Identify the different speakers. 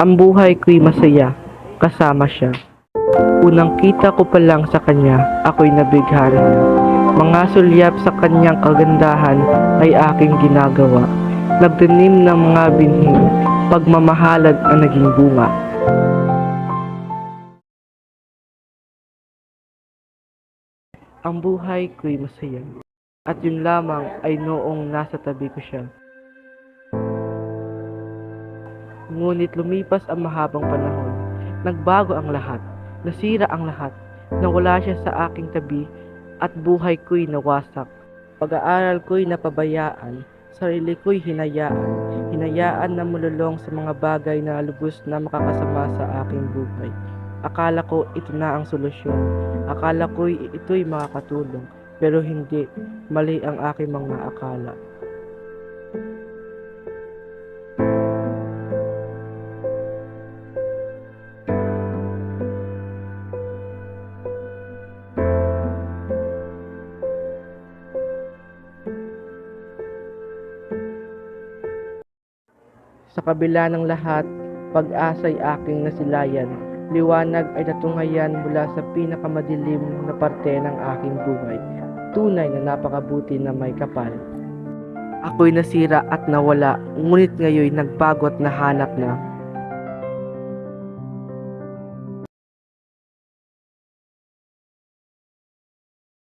Speaker 1: Ang buhay ko'y masaya, kasama siya. Unang kita ko pa lang sa kanya, ako'y nabighani na. Mga sulyap sa kanyang kagandahan ay aking ginagawa. Nagtanim ng mga binhi, pagmamahalad ang naging bunga. Ang buhay ko'y masaya, at yun lamang ay noong nasa tabi ko siya. Ngunit lumipas ang mahabang panahon, nagbago ang lahat, nasira ang lahat, nawala siya sa aking tabi at buhay ko'y nawasak. Pag-aaral ko'y napabayaan, sarili ko'y hinayaan na mululong sa mga bagay na lubos na makakasama sa aking buhay. Akala ko ito na ang solusyon, akala ko'y ito'y makakatulong, pero hindi, mali ang aking mga akala. Sa kabila ng lahat, pag-asa'y aking nasilayan. Liwanag ay natunghayan mula sa pinakamadilim na parte ng aking buhay. Tunay na napakabuti na may kapal. Ako'y nasira at nawala, ngunit ngayon nagbago at nahanap na.